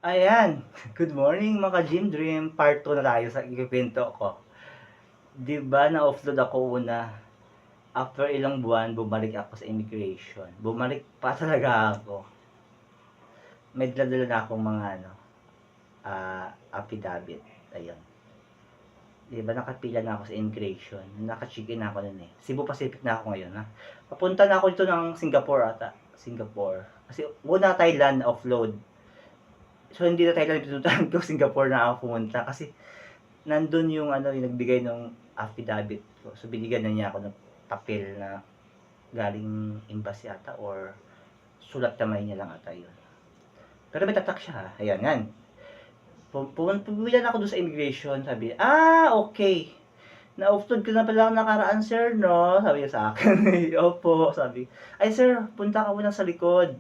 Ayan, good morning mga Gym Dream, part 2 na tayo sa ikukwento ko. 'Di ba na-offload ako una, after ilang buwan bumalik ako sa immigration. Bumalik pa talaga ako. May dala na akong mga affidavit. Ayun. 'Di ba nakapila na ako sa immigration, naka-check-in na ako nun eh. Cebu Pacific na ako ngayon ha. Papunta na ako dito ng Singapore ata. Singapore. Kasi una Thailand offload. So hindi na Thailand pinuntahan ko, Singapore na ako pumunta kasi nandun yung yung nagbigay ng affidavit ko. So binigyan na niya ako ng papel na galing embassy ata or sulat kamay niya lang ata yun. Pero may tatak siya ha. Ayan, yan. Pumilan ako doon sa immigration. Sabi, okay. Na-offload ko na pala ako nakaraan, sir, no? Sabi niya sa akin. Opo, sabi. Ay, sir, punta ka muna sa likod.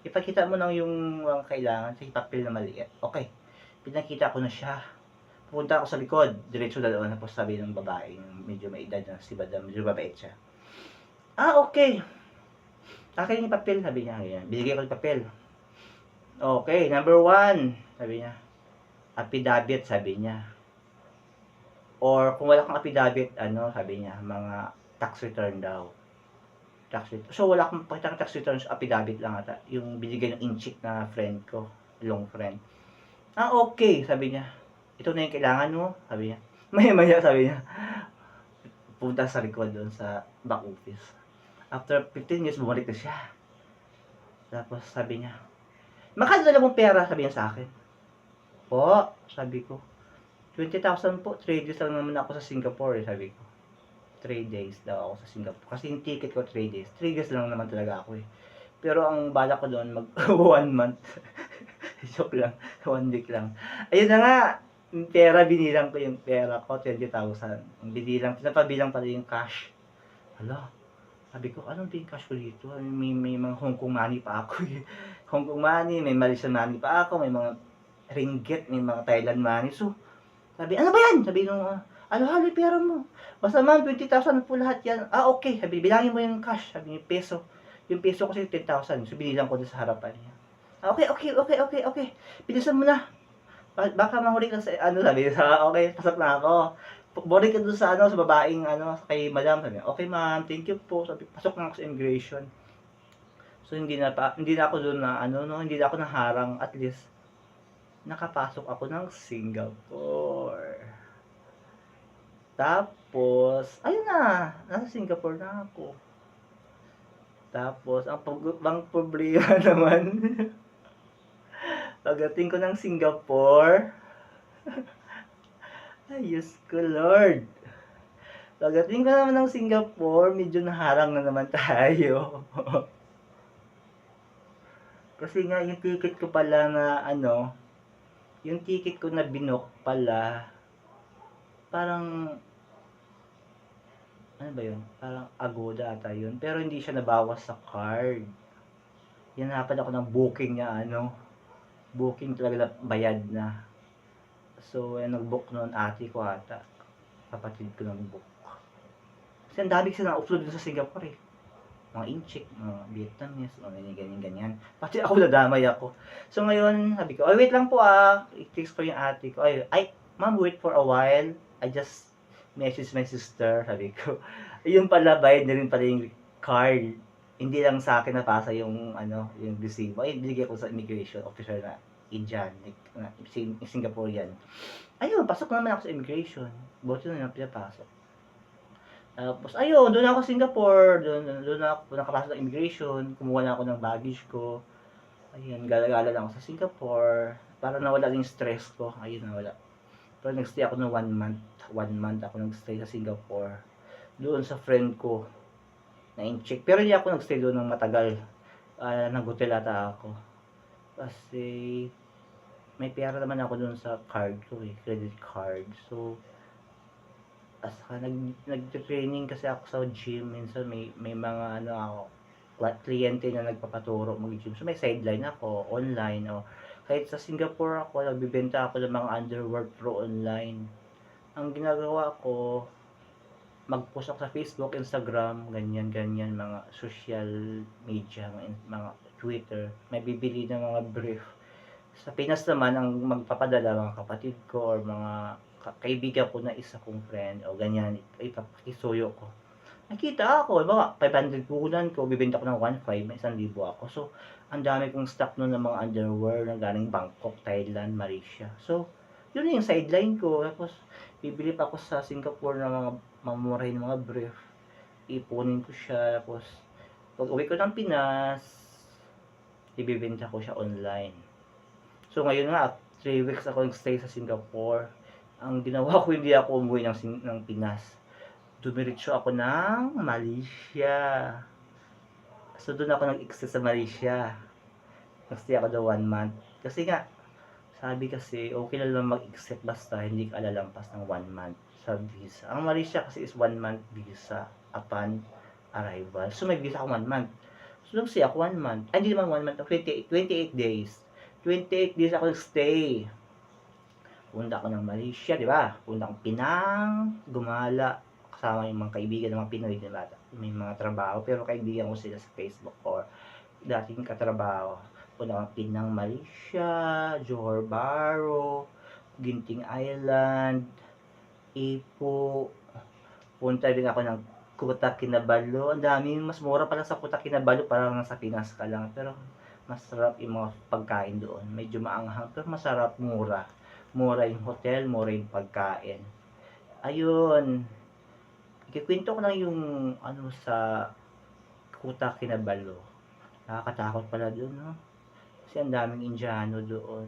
Ipakita mo lang yung mga kailangan sa papel na maliit. Okay. Pinakita ko na siya. Pupunta ako sa likod, diretso na doon. Tapos sabi ng babae, medyo may edad na si Madam, medyo mabait siya. Okay. Akin yung papel, sabi niya. Ayan. Binigay ko yung papel. Okay, number 1, sabi niya. Affidavit, sabi niya. Or kung wala kang affidavit, sabi niya, mga tax return daw. Tax return. So wala akong pakita ng tax return, affidavit lang ata. Yung binigay ng inchik na friend ko, long friend. Okay, sabi niya. Ito na yung kailangan mo, sabi niya. Maya-maya, sabi niya. Punta sa likod doon sa back office. After 15 years, bumalik na siya. Tapos sabi niya, makadala mong pera, sabi niya sa akin. Po, sabi ko. 20,000 po, 3 days lang naman ako sa Singapore, sabi ko. 3 days daw ako sa Singapore. Kasi yung ticket ko 3 days. 3 days lang naman talaga ako eh. Pero ang bala ko doon, mag 1 month. Joke lang, 1 week lang. Ayun na nga, yung pera, binilang ko yung pera ko, 20,000. Binilang, pinapabilang pala yung cash. Hala, sabi ko, anong din cash ko dito? May mga Hong Kong money pa ako eh. Hong Kong money, may Malaysian money pa ako, may mga ringgit, may mga Thailand money. So, sabi, ano ba yan? Sabi nung, halo pera mo. Basta ma'am, 20,000 po lahat yan. Okay. Sabi, bilangin mo yung cash. Sabi, yung peso. Yung peso kasi 10,000. So, binilang ko doon sa harapan niya. Okay. Bilisan mo na. Baka mahuli ka sa, sabi, okay, pasok na ako. Balik ka doon sa, sa babaeng, kay madam. Sabi, okay ma'am, thank you po. Sabi, pasok na ako sa immigration. So, hindi na ako doon na, hindi na ako naharang. At least, nakapasok ako ng Singapore. Tapos, ayun na, nasa Singapore na ako. Tapos, ang problema naman, pagdating ko ng Singapore, ay, Diyos ko, Lord. Pagdating ko naman ng Singapore, medyo naharang na naman tayo. Kasi nga, yung ticket ko pala na, yung ticket ko na binook pala, parang, ano ba yun? Parang Agoda ata yun. Pero hindi siya nabawas sa card. Hinapan ako ng booking niya, booking talaga na bayad na. So, nag-book noon ate ko ata. Kapatid ko nag-book. Kasi ang dami kasi na-upload sa Singapore eh. Mga Inchik, mga Vietnamese, mga ganyan. Pati ako nadamay ako. So ngayon, sabi ko, wait lang po i-text ko yung ate ko. Ma'am, wait for a while. I just message my sister, sabi ko. Yung pala, bayad na rin pala yung card. Hindi lang sa akin napasa yung, yung resibo. Binigay ko sa immigration officer na Indian, na Singaporean. Ayun, pasok naman ako sa immigration. Buti na lang pinapasok. Tapos ayun, doon ako sa Singapore, doon ako nakapasok ng immigration, kumuha na ako ng baggage ko. Ayun, gala-gala lang ako sa Singapore, para nawala yung stress ko. Ayun, nawala. Pero nagstay ako ng 1 month. 1 month ako nagstay sa Singapore. Doon sa friend ko na in-check. Pero hindi ako nagstay doon ng matagal. Nag-hotel ata ako. Kasi may pera naman ako doon sa card ko eh, credit card. So, nag-training kasi ako sa gym. Minsan may mga ako, kliyente na nagpapaturo mag-gym. So may sideline ako, online. O, kahit sa Singapore ako, nagbibenta ako ng mga underwear pro online. Ang ginagawa ko, mag-post ako sa Facebook, Instagram, ganyan, mga social media, mga Twitter. May bibili ng mga brief. Sa Pinas naman ang magpapadala mga kapatid ko or mga kaibigan ko na isa kong friend o ganyan, ipapakisuyo ko. Nakita ako, halimbawa 500 puhunan ko, bibenta ko ng 1,500, may 1,000 ako. So, ang dami kong stock nun ng mga underwear na galing Bangkok, Thailand, Malaysia. So, yun na yung sideline ko. Tapos, bibili pa ako sa Singapore ng mga mamurahin mga brief. Ipunin ko siya. Tapos, pag uwi ko ng Pinas, ibibenta ko siya online. So, ngayon nga, 3 weeks ako nag-stay sa Singapore. Ang ginawa ko, hindi ako umuwi ng Pinas. Dumiretso ako ng Malaysia. So, doon ako nag-exist sa Malaysia. Nag-stay ako doon 1 month. Kasi nga, sabi kasi, okay lang mag-exit basta hindi ka alalampas ng 1 month sa visa. Ang Malaysia kasi is 1 month visa upon arrival. So, may visa ako 1 month. So, nag-stay ako 1 month. Ay, hindi naman 1 month. 28 days. 28 days ako nag-stay. Punta ako ng Malaysia, di ba? Punta akong Penang, gumala, kasama yung mga kaibigan ng mga Pinoy, di ba? May mga trabaho, pero kaibigan ko sila sa Facebook or dating katrabaho. Punta akong Penang, Malaysia, Johor Bahru, Ginting Island, Ipoh. Punta din ako ng Kuta Kinabalu. Ang dami, mas mura pala sa Kuta Kinabalu, parang nasa Pinas ka lang. Pero masarap yung mga pagkain doon. Medyo maanghang, pero masarap, mura. Mura yung hotel, mura yung pagkain. Ayun. Ikikwento ko lang yung ano sa Kuta Kinabalu. Nakakatakot pala doon, no? Kasi ang daming Indiano doon.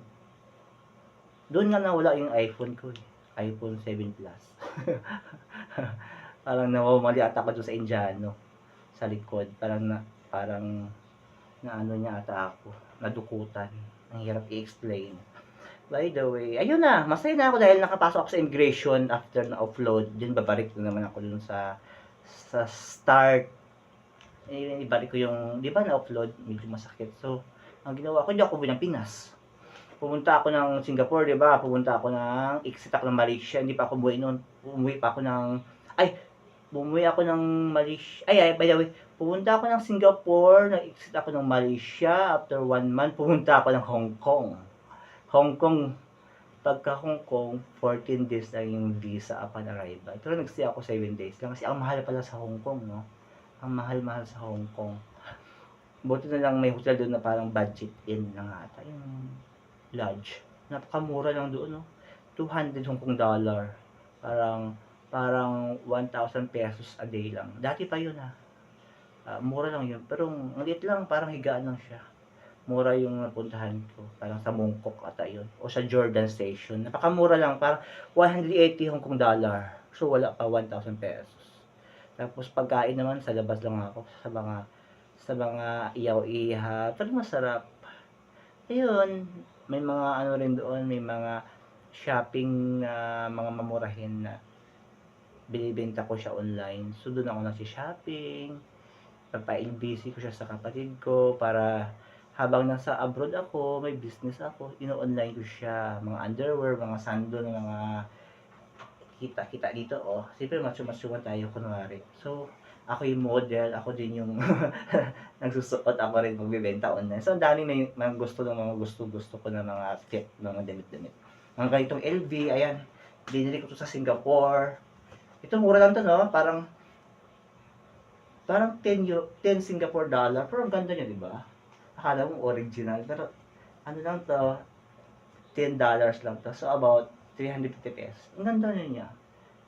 Doon nga nawala yung iPhone ko, eh. iPhone 7 Plus. Parang nawawali ata ako doon sa Indiano. Sa likod. Parang na ano niya ata ako. Nadukutan. Ang hirap i-explain. By the way, ayun na, masaya na ako dahil nakapasok ako sa immigration after na offload. Then babalik na naman ako dun sa start. Ibalik ko yung, di ba na-offload, medyo masakit. So, ang ginawa ko, hindi ako ng Pinas. Pumunta ako ng Singapore, di ba? Pumunta ako ng, exit ako ng Malaysia. Hindi pa ako buhay noon. Umuwi pa ako ng, bumuwi ako ng Malaysia. By the way, pumunta ako ng Singapore, nag-exit ako ng Malaysia. After 1 month, pumunta ako ng Hong Kong. Pagka Hong Kong, 14 days lang yung visa upon arrival. Pero nag-stay ako 7 days lang kasi ang mahal pala sa Hong Kong, no? Ang mahal-mahal sa Hong Kong. Buti na lang may hotel doon na parang budget in lang ata. Yung lodge. Napakamura lang doon, no? 200 Hong Kong dollar. Parang 1,000 pesos a day lang. Dati pa yun, ha. Mura lang yun. Pero ang liit lang, parang higaan lang siya. Mura yung napuntahan ko. Parang sa Mongkok ata yun. O sa Jordan Station. Napakamura lang. Parang 180 Hong Kong dollar. So, wala pa 1,000 pesos. Tapos, pagkain naman, sa labas lang ako. Sa mga iyaw-iha. Pero masarap. Ayun. May mga ano rin doon. May mga shopping na mga mamurahin na binibenta ko siya online. So, doon ako nasi-shopping. Pagpa-LBC ko siya sa kapatid ko para habang nasa abroad ako, may business ako, ino-online ko siya, mga underwear, mga sandal, mga kita dito, oh. Siyempre, macho-macho tayo, kunwari. So, ako yung model, ako din yung nagsusuot, ako rin magbibenta online. So, ang dami may mga gusto ko na mga fit, mga damit-damit. Mga ganitong LV, ayan, binili ko to sa Singapore. Ito, mura lang to, no? Parang 10 Singapore dollar, pero ang ganda niya, di ba? Akala mo original, pero ano lang to, $10 lang to. So, about 350 pesos. Ang ganda niya.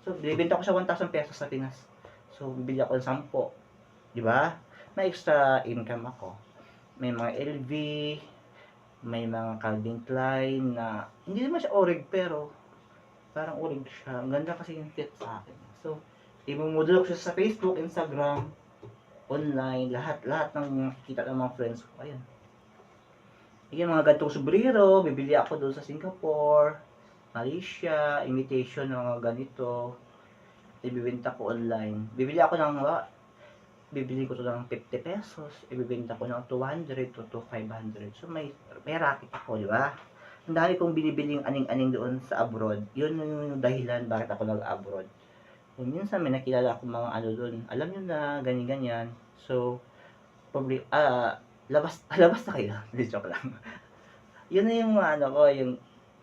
So, binibenta ko sa 1,000 pesos sa Pinas. So, bibili ako ng 10. Di ba? May extra income ako. May mga LV, may mga Calvin Klein na, hindi naman siya orig, pero parang orig siya. Ang ganda kasi yung fit sa akin. So, imumodel ko siya sa Facebook, Instagram, online, lahat ng nakikita ng mga friends ko. Ayan. Ayan, mga gantong sobrero, bibili ako doon sa Singapore, Malaysia, imitation ng mga ganito. Ibibenta ko online. Bibili ko to ng 50 pesos, ibibenta ko ng 200 to 500. So may racket ako, di ba? Ang dami kong binibiling aning-aning doon sa abroad. Yun yung dahilan bakit ako nag-abroad. Kung minsan may nakilala akong mga ano doon, alam nyo na, ganyan-ganyan. So, probably, labas na kayo. Hindi, joke lang. Yun na yung ano ko, yung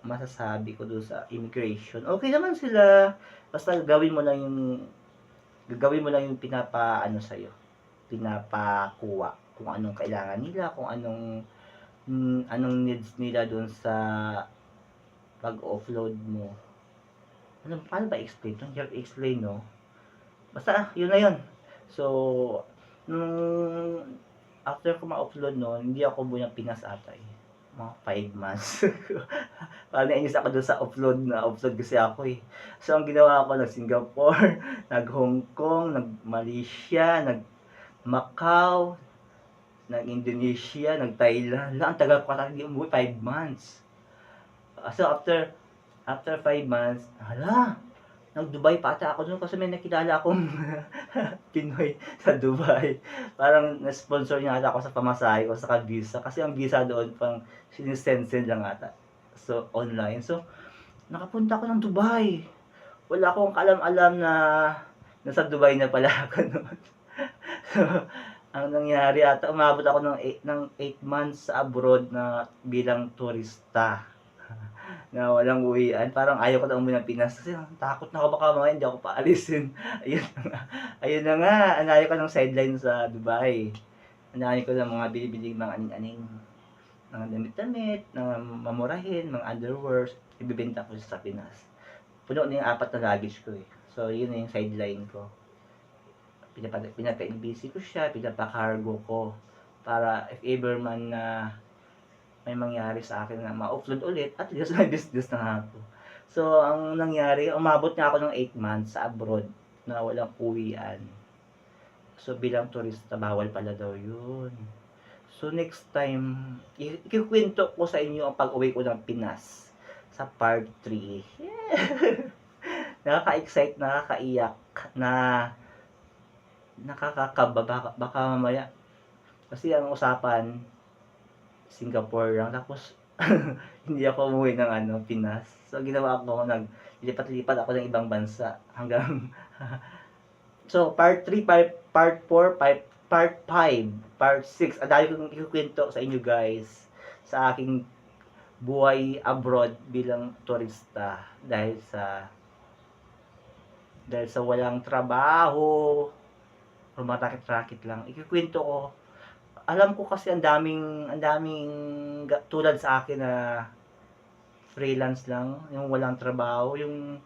masasabi ko dun sa immigration. Okay naman sila, basta gagawin mo lang yung pinapaano sa'yo, pinapakuha, kung anong kailangan nila, kung anong needs nila dun sa pag-offload mo. Ano, paano ba explain 'to? Ang hirap i-explain 'no? Basta yun na yun. So, nung after ko ma-offload nun, hindi ako umuwi ng Pinas ata, eh, mga 5 months. Parang nainis ako dun sa na-offload kasi ako, eh. So, ang ginawa ko nag-Singapore, nag-Hong Kong, nag-Malaysia, nag-Macau, nag-Indonesia, nag-Thailand. Ang tagal ko talaga hindi umuwi, 5 months. So, after 5 months, hala, nag-Dubai pa ata ako no'n kasi may nakilala akong Pinoy sa Dubai. Parang na-sponsor niya ata ako sa pamasahe ko saka visa kasi ang visa doon pang sinisend-send lang ata. So, online. So, nakapunta ako ng Dubai. Wala akong kaalam-alam na nasa Dubai na pala ako noon. So, ang nangyari ata, umabot ako ng 8 months sa abroad na bilang turista na walang uwian. Parang ayaw ko na umuwi ng Pinas kasi takot na ako baka mamaya hindi ako paalisin. Ayun na nga. Ayun na nga. Anayo ko ng sideline sa Dubai. Anayo ko ng mga bili-biling mga aning-aning. Mga damit-damit, mga mamurahin, mga underwears. Ibibenta ko sa Pinas. Puno na yung 4 na luggage ko eh. So, yun na yung sideline ko. Pinapa-NBC ko siya, pinapa-cargo ko. Para if ever man na may mangyari sa akin na ma-offload ulit, at least may business na ako. So, ang nangyari, umabot nga ako ng 8 months sa abroad na walang uwian. So, bilang turista, bawal pala daw yun. So, next time, ikikwento ko sa inyo ang pag-uwi ko ng Pinas sa part 3. Yeah. Nakaka-excite, nakakaiyak, na nakakakaba, baka mamaya. Kasi ang usapan, Singapore lang. Tapos, hindi ako umuwi ng Pinas. So, ginawa ko, naglipat-lipat ako ng ibang bansa hanggang so, part 3, part 4, part 5, part 6. Ang dami kong ikukwento sa inyo guys sa aking buhay abroad bilang turista dahil sa walang trabaho, rumarakit-rakit lang. Ikukwento ko, alam ko kasi ang daming tulad sa akin na freelance lang, yung walang trabaho, yung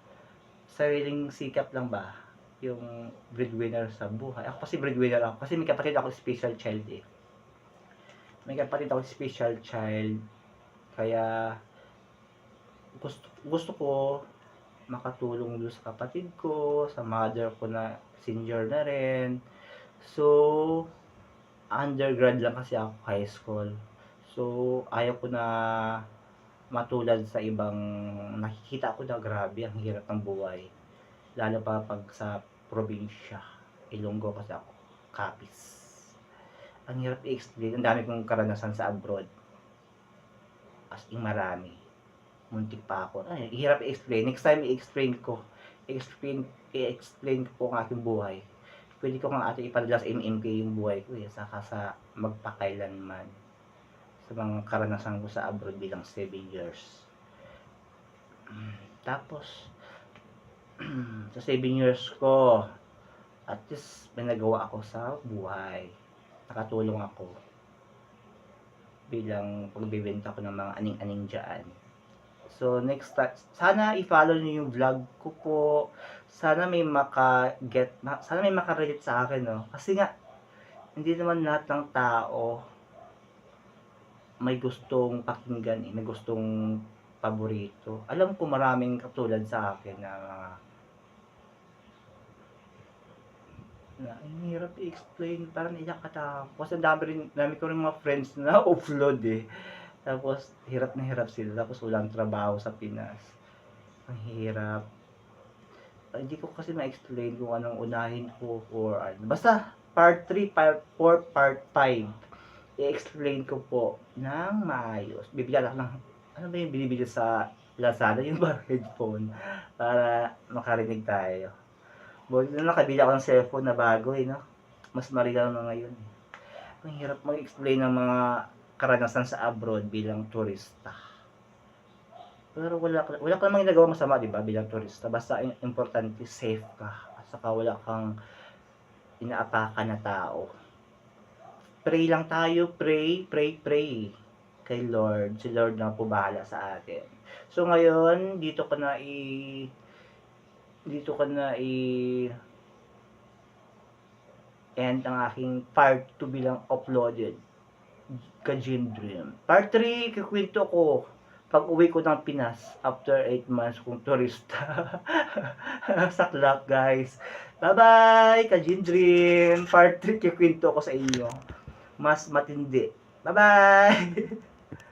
sariling sikap lang ba, yung breadwinner sa buhay. Ako kasi breadwinner ako kasi may kapatid ako special child eh. May kapatid ako special child kaya gusto ko makatulong doon sa kapatid ko, sa mother ko na senior na rin. So, undergrad lang kasi ako, high school. So, ayaw ko na matulad sa ibang nakikita ko na grabe ang hirap ng buhay. Lalo pa pag sa probinsya. Ilonggo kasi ako, Capiz. Ang hirap i-explain, ang dami kong karanasan sa abroad. As in marami. Muntik pa ako. Ay, hirap i-explain. Next time i-explain ko po ang aking buhay. Pwede ko nga ate ipadala sa MMK yung buhay ko eh, saka sa magpakailanman sa mga karanasan ko sa abroad bilang 7 years. Tapos, sa 7 years ko, at least may nagawa ako sa buhay. Nakatulong ako bilang pagbibenta ko ng mga aning-aning dyan. So, next time, sana i-follow niyo yung vlog ko po. Sana may makarelate sa akin, no? Kasi nga, hindi naman lahat ng tao may gustong pakinggan, may gustong paborito. Alam ko maraming katulad sa akin na ang hirap i-explain, parang iyak katapos. Ang dami ko rin mga friends na offload eh. Tapos, hirap na hirap sila. Tapos, walang trabaho sa Pinas. Ang hirap. Hindi ko kasi ma-explain kung anong unahin ko or ano. Basta, part 3, part 4, part 5. I-explain ko po ng maayos. Bibigyan ako ng, ano ba yung binibili sa Lazada? Yung ba headphone? Para makarinig tayo. Buti na nakabili ako ng cellphone na bago eh, no? Mas marigaw na ngayon. Ang hirap mag-explain ng mga karanasan sa abroad bilang turista. Pero wala ka namang ginagawang masama, 'di ba, bilang turista. Basta importante safe ka at saka wala kang inaapakan na tao. Pray lang tayo, pray kay Lord. Si Lord na po bahala sa atin. So ngayon, dito ko na end ang aking part 2 bilang uploaded Kajin Dream. Part 3, kikwento ko pag uwi ko ng Pinas after 8 months kong turista. Saklap guys. Bye bye, Kajin Dream. Part 3, kikwento ko sa inyo. Mas matindi. Bye bye.